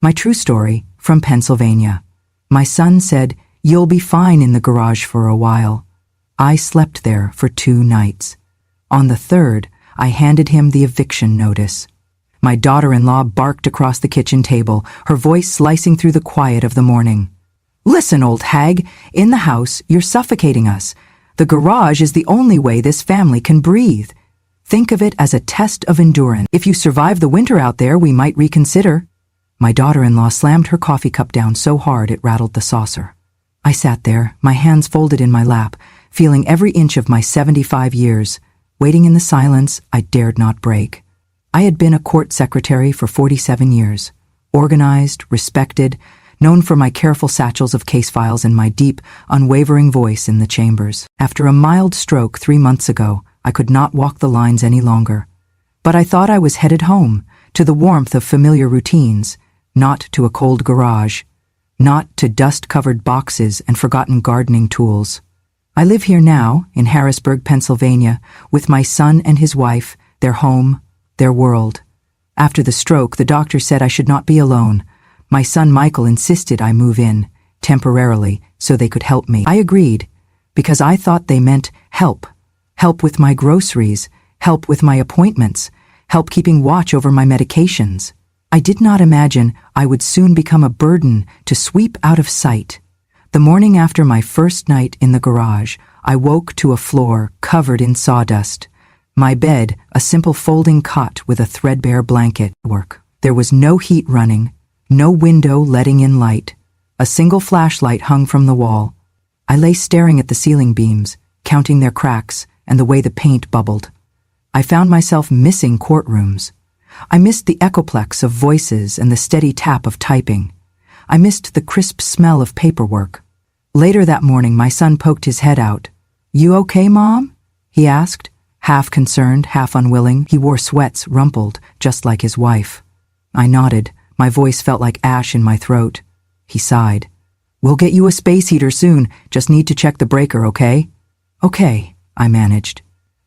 My true story, from Pennsylvania. My son said, "You'll be fine in the garage for a while." I slept there for 2 nights. On the third, I handed him the eviction notice. My daughter-in-law barked across the kitchen table, her voice slicing through the quiet of the morning. "Listen, old hag, in the house, you're suffocating us. The garage is the only way this family can breathe. Think of it as a test of endurance. If you survive the winter out there, we might reconsider." My daughter-in-law slammed her coffee cup down so hard it rattled the saucer. I sat there, my hands folded in my lap, feeling every inch of my 75 years, waiting in the silence I dared not break. I had been a court secretary for 47 years, organized, respected, known for my careful satchels of case files and my deep, unwavering voice in the chambers. After a mild stroke 3 months ago, I could not walk the lines any longer. But I thought I was headed home, to the warmth of familiar routines, not to a cold garage, not to dust-covered boxes and forgotten gardening tools. I live here now, in Harrisburg, Pennsylvania, with my son and his wife, their home, their world. After the stroke, the doctor said I should not be alone. My son Michael insisted I move in, temporarily, so they could help me. I agreed, because I thought they meant help. Help with my groceries, help with my appointments, help keeping watch over my medications. I did not imagine I would soon become a burden to sweep out of sight. The morning after my first night in the garage, I woke to a floor covered in sawdust. My bed, a simple folding cot with a threadbare blanket. There was no heat running, no window letting in light. A single flashlight hung from the wall. I lay staring at the ceiling beams, counting their cracks and the way the paint bubbled. I found myself missing courtrooms. I missed the echoplex of voices and the steady tap of typing. I missed the crisp smell of paperwork. Later that morning, my son poked his head out. "You okay, Mom?" he asked, half concerned, half unwilling. He wore sweats rumpled, just like his wife. I nodded. My voice felt like ash in my throat. He sighed. "We'll get you a space heater soon. Just need to check the breaker, okay?" "Okay," I managed.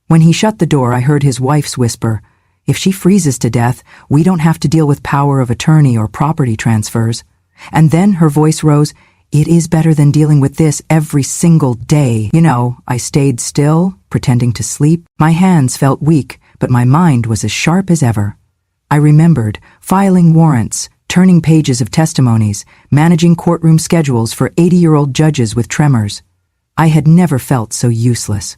When he shut the door, I heard his wife's whisper, "If she freezes to death, we don't have to deal with power of attorney or property transfers." And then her voice rose, "It is better than dealing with this every single day." I stayed still, pretending to sleep. My hands felt weak, but my mind was as sharp as ever. I remembered filing warrants, turning pages of testimonies, managing courtroom schedules for 80-year-old judges with tremors. I had never felt so useless.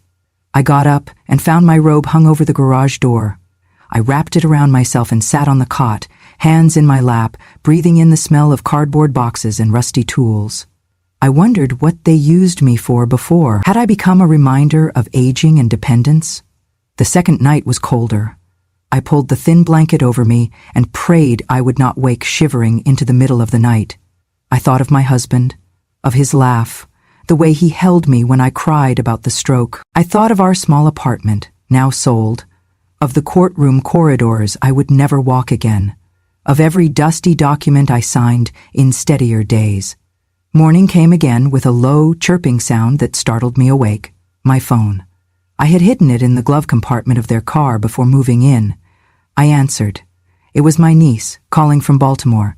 I got up and found my robe hung over the garage door. I wrapped it around myself and sat on the cot, hands in my lap, breathing in the smell of cardboard boxes and rusty tools. I wondered what they used me for before. Had I become a reminder of aging and dependence? The second night was colder. I pulled the thin blanket over me and prayed I would not wake shivering into the middle of the night. I thought of my husband, of his laugh, the way he held me when I cried about the stroke. I thought of our small apartment, now sold, of the courtroom corridors I would never walk again, of every dusty document I signed in steadier days. Morning came again with a low, chirping sound that startled me awake. My phone. I had hidden it in the glove compartment of their car before moving in. I answered. It was my niece, calling from Baltimore.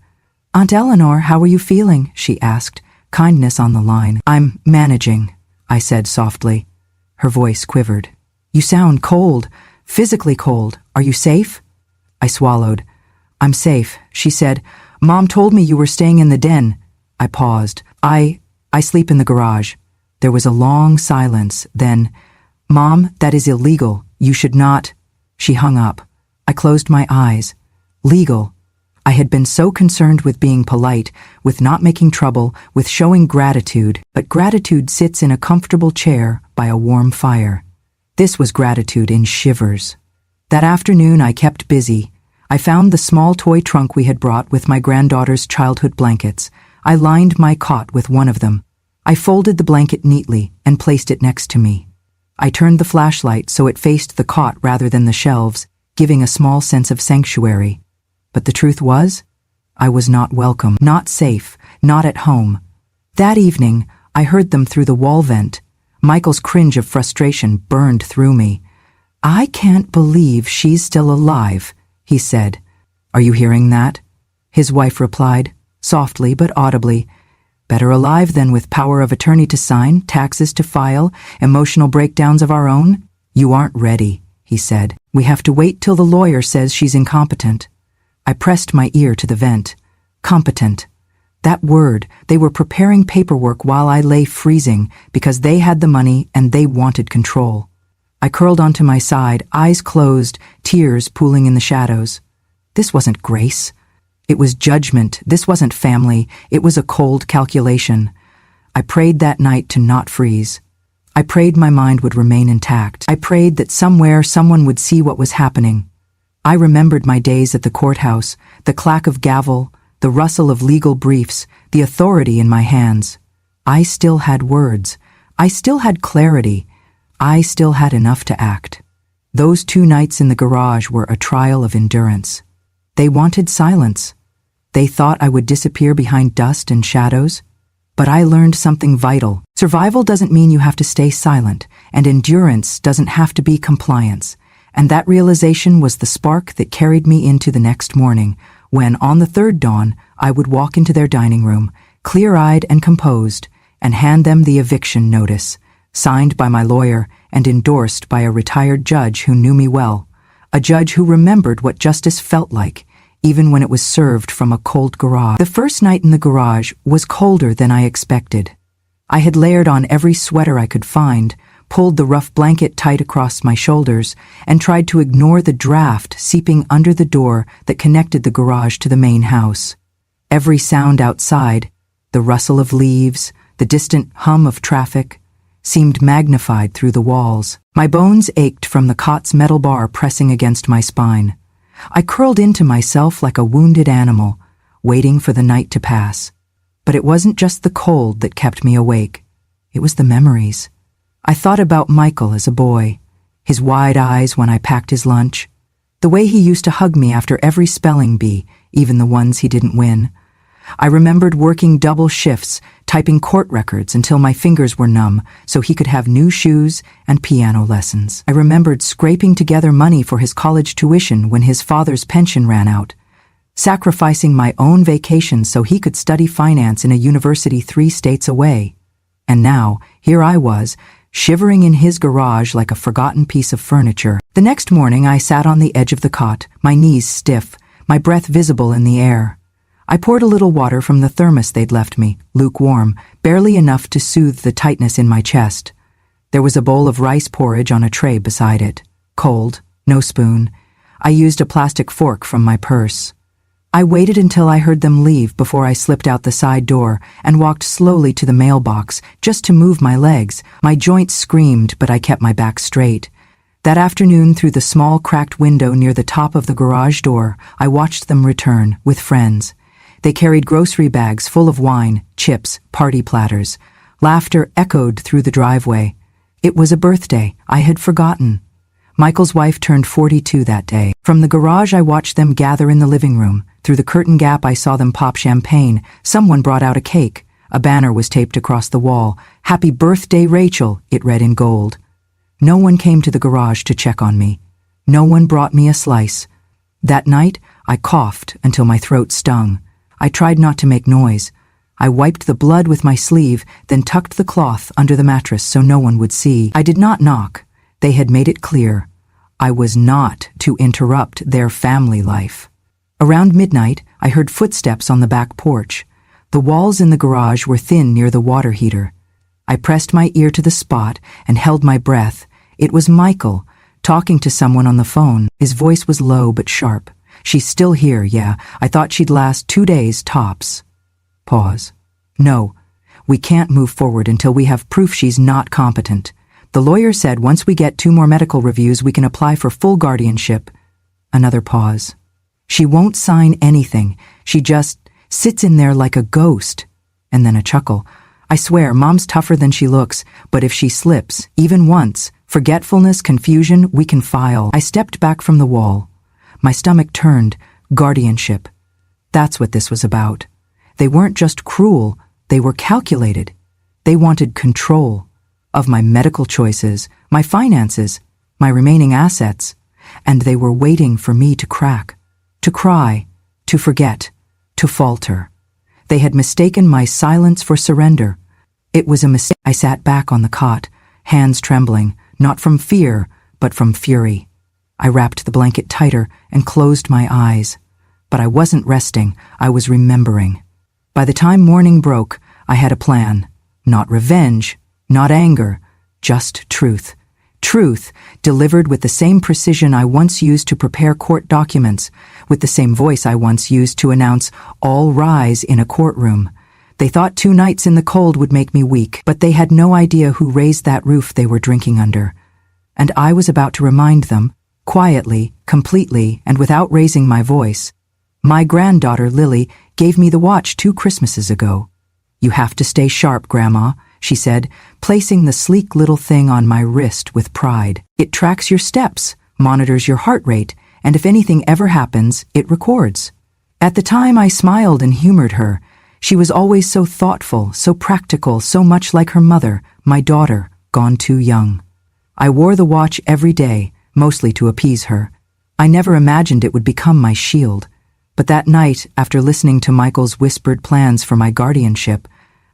"Aunt Eleanor, how are you feeling?" she asked, kindness on the line. "I'm managing," I said softly. Her voice quivered. "You sound cold, physically cold. Are you safe?" I swallowed. "I'm safe," she said. "Mom told me you were staying in the den." I paused. I sleep in the garage." There was a long silence, then, "Mom, that is illegal. You should not." She hung up. I closed my eyes. Legal. I had been so concerned with being polite, with not making trouble, with showing gratitude, but gratitude sits in a comfortable chair by a warm fire. This was gratitude in shivers. That afternoon I kept busy. I found the small toy trunk we had brought with my granddaughter's childhood blankets. I lined my cot with one of them. I folded the blanket neatly and placed it next to me. I turned the flashlight so it faced the cot rather than the shelves, giving a small sense of sanctuary. But the truth was, I was not welcome, not safe, not at home. That evening, I heard them through the wall vent. Michael's cringe of frustration burned through me. "I can't believe she's still alive," he said. "Are you hearing that?" His wife replied, softly but audibly. Better alive than with power of attorney to sign, taxes to file, emotional breakdowns of our own? You aren't ready, he said. We have to wait till the lawyer says she's incompetent. I pressed my ear to the vent. Competent. That word, they were preparing paperwork while I lay freezing because they had the money and they wanted control. I curled onto my side, eyes closed, tears pooling in the shadows. This wasn't grace. It was judgment. This wasn't family. It was a cold calculation. I prayed that night to not freeze. I prayed my mind would remain intact. I prayed that somewhere someone would see what was happening. I remembered my days at the courthouse, the clack of gavel, the rustle of legal briefs, the authority in my hands. I still had words. I still had clarity. I still had enough to act. Those 2 nights in the garage were a trial of endurance. They wanted silence. They thought I would disappear behind dust and shadows. But I learned something vital. Survival doesn't mean you have to stay silent, and endurance doesn't have to be compliance. And that realization was the spark that carried me into the next morning, when, on the 3rd dawn, I would walk into their dining room, clear-eyed and composed, and hand them the eviction notice, signed by my lawyer and endorsed by a retired judge who knew me well, a judge who remembered what justice felt like, even when it was served from a cold garage. The first night in the garage was colder than I expected. I had layered on every sweater I could find, pulled the rough blanket tight across my shoulders, and tried to ignore the draft seeping under the door that connected the garage to the main house. Every sound outside, the rustle of leaves, the distant hum of traffic, seemed magnified through the walls. My bones ached from the cot's metal bar pressing against my spine. I curled into myself like a wounded animal, waiting for the night to pass. But it wasn't just the cold that kept me awake. It was the memories. I thought about Michael as a boy, his wide eyes when I packed his lunch, the way he used to hug me after every spelling bee, even the ones he didn't win. I remembered working double shifts, typing court records until my fingers were numb so he could have new shoes and piano lessons. I remembered scraping together money for his college tuition when his father's pension ran out, sacrificing my own vacations so he could study finance in a university 3 states away. And now, here I was, shivering in his garage like a forgotten piece of furniture. The next morning I sat on the edge of the cot, my knees stiff, my breath visible in the air. I poured a little water from the thermos they'd left me, lukewarm, barely enough to soothe the tightness in my chest. There was a bowl of rice porridge on a tray beside it. Cold, no spoon. I used a plastic fork from my purse. I waited until I heard them leave before I slipped out the side door and walked slowly to the mailbox, just to move my legs. My joints screamed, but I kept my back straight. That afternoon, through the small cracked window near the top of the garage door, I watched them return, with friends. They carried grocery bags full of wine, chips, party platters. Laughter echoed through the driveway. It was a birthday. I had forgotten. Michael's wife turned 42 that day. From the garage I watched them gather in the living room. Through the curtain gap I saw them pop champagne. Someone brought out a cake. A banner was taped across the wall. "Happy birthday, Rachel," it read in gold. No one came to the garage to check on me. No one brought me a slice. That night I coughed until my throat stung. I tried not to make noise. I wiped the blood with my sleeve, then tucked the cloth under the mattress so no one would see. I did not knock. They had made it clear. I was not to interrupt their family life. Around midnight, I heard footsteps on the back porch. The walls in the garage were thin near the water heater. I pressed my ear to the spot and held my breath. It was Michael, talking to someone on the phone. His voice was low but sharp. "She's still here, yeah. I thought she'd last 2 days, tops." Pause. "No, we can't move forward until we have proof she's not competent. The lawyer said once we get 2 more medical reviews we can apply for full guardianship." Another pause. "She won't sign anything. She just sits in there like a ghost." And then a chuckle. "I swear, Mom's tougher than she looks, but if she slips, even once, forgetfulness, confusion, we can file." I stepped back from the wall. My stomach turned. Guardianship. That's what this was about. They weren't just cruel, they were calculated. They wanted control of my medical choices, my finances, my remaining assets, and they were waiting for me to crack, to cry, to forget. to falter. They had mistaken my silence for surrender. It was a mistake. I sat back on the cot, hands trembling, not from fear, but from fury. I wrapped the blanket tighter and closed my eyes. But I wasn't resting, I was remembering. By the time morning broke, I had a plan. Not revenge, not anger, just truth. Truth, delivered with the same precision I once used to prepare court documents, with the same voice I once used to announce, "All rise" in a courtroom. They thought 2 nights in the cold would make me weak, but they had no idea who raised that roof they were drinking under. And I was about to remind them, quietly, completely, and without raising my voice. My granddaughter, Lily, gave me the watch 2 Christmases ago. "You have to stay sharp, Grandma," she said, placing the sleek little thing on my wrist with pride. "It tracks your steps, monitors your heart rate, and if anything ever happens, it records." At the time, I smiled and humored her. She was always so thoughtful, so practical, so much like her mother, my daughter, gone too young. I wore the watch every day, mostly to appease her. I never imagined it would become my shield. But that night, after listening to Michael's whispered plans for my guardianship,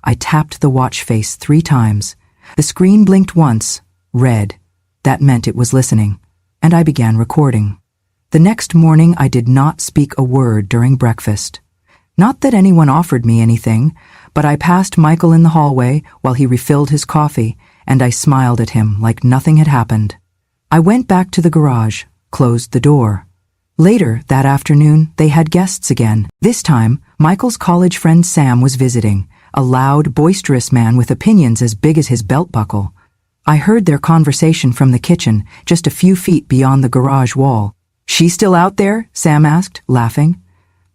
I tapped the watch face 3 times. The screen blinked once, red. That meant it was listening, and I began recording. The next morning, I did not speak a word during breakfast. Not that anyone offered me anything, but I passed Michael in the hallway while he refilled his coffee, and I smiled at him like nothing had happened. I went back to the garage, closed the door. Later, that afternoon, they had guests again. This time, Michael's college friend Sam was visiting, a loud, boisterous man with opinions as big as his belt buckle. I heard their conversation from the kitchen, just a few feet beyond the garage wall. "She still out there?" Sam asked, laughing.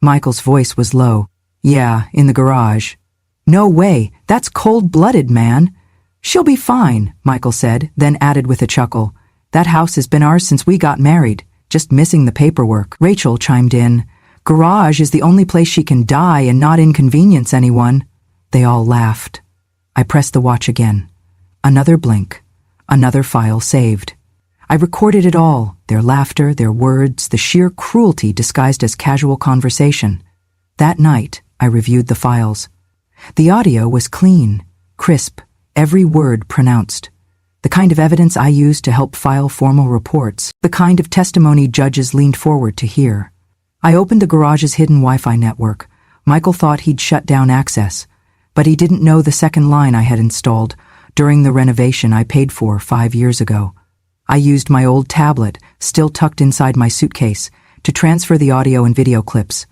Michael's voice was low. "Yeah, in the garage." "No way, that's cold-blooded, man." "She'll be fine," Michael said, then added with a chuckle. "That house has been ours since we got married. Just missing the paperwork." Rachel chimed in. "Garage is the only place she can die and not inconvenience anyone." They all laughed. I pressed the watch again. Another blink. Another file saved. I recorded it all, their laughter, their words, the sheer cruelty disguised as casual conversation. That night, I reviewed the files. The audio was clean, crisp, every word pronounced. The kind of evidence I used to help file formal reports, the kind of testimony judges leaned forward to hear. I opened the garage's hidden Wi-Fi network. Michael thought he'd shut down access, but he didn't know the second line I had installed during the renovation I paid for 5 years ago. I used my old tablet, still tucked inside my suitcase, to transfer the audio and video clips.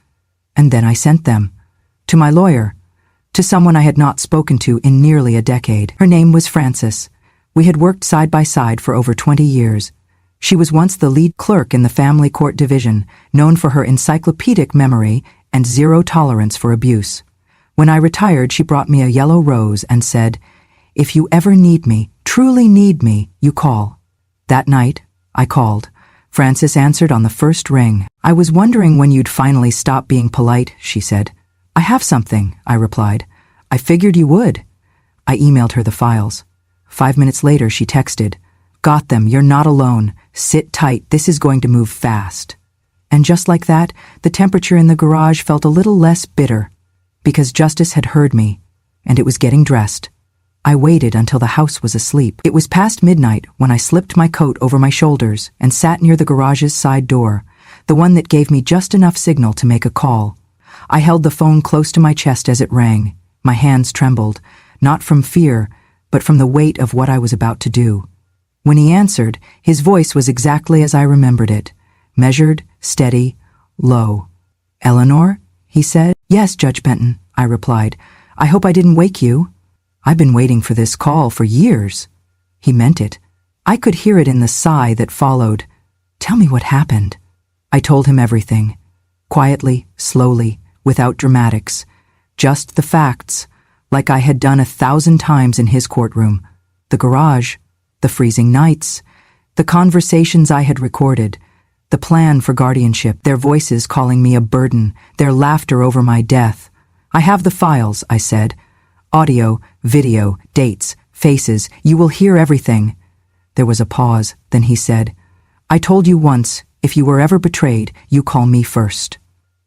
And then I sent them. To my lawyer. To someone I had not spoken to in nearly a decade. Her name was Frances. We had worked side by side for over 20 years. She was once the lead clerk in the family court division, known for her encyclopedic memory and zero tolerance for abuse. When I retired, she brought me a yellow rose and said, "If you ever need me, truly need me, you call." That night, I called. Frances answered on the first ring. "I was wondering when you'd finally stop being polite," she said. "I have something," I replied. "I figured you would." I emailed her the files. 5 minutes later, she texted, "Got them, you're not alone. Sit tight, this is going to move fast." And just like that, the temperature in the garage felt a little less bitter, because justice had heard me, and it was getting dressed. I waited until the house was asleep. It was past midnight when I slipped my coat over my shoulders and sat near the garage's side door, the one that gave me just enough signal to make a call. I held the phone close to my chest as it rang. My hands trembled, not from fear, but from the weight of what I was about to do. When he answered, his voice was exactly as I remembered it, measured, steady, low. "Eleanor?" he said. "Yes, Judge Benton," I replied. "I hope I didn't wake you." "I've been waiting for this call for years." He meant it. I could hear it in the sigh that followed. "Tell me what happened." I told him everything. Quietly, slowly, without dramatics. Just the facts, like I had done 1,000 times in his courtroom. The garage, the freezing nights, the conversations I had recorded, the plan for guardianship, their voices calling me a burden, their laughter over my death. "I have the files," I said. "Audio, video, dates, faces, you will hear everything." There was a pause, then he said, "I told you once, if you were ever betrayed, you call me first."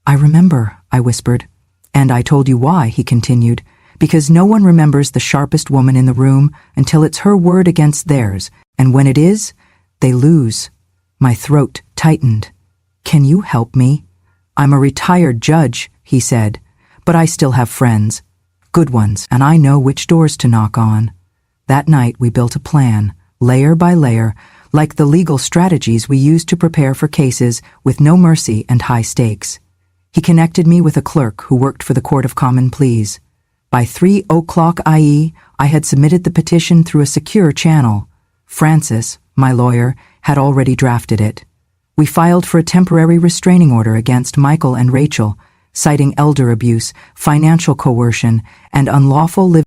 "I remember," I whispered. And I told you why, he continued, because no one remembers the sharpest woman in the room until it's her word against theirs, and when it is, they lose. My throat tightened. Can you help me? I'm a retired judge, he said, but I still have friends. Good ones, and I know which doors to knock on. That night we built a plan, layer by layer, like the legal strategies we used to prepare for cases with no mercy and high stakes. He connected me with a clerk who worked for the Court of Common Pleas. By 3:00 IE, I had submitted the petition through a secure channel. Francis, my lawyer, had already drafted it. We filed for a temporary restraining order against Michael and Rachel, citing elder abuse, financial coercion, and unlawful living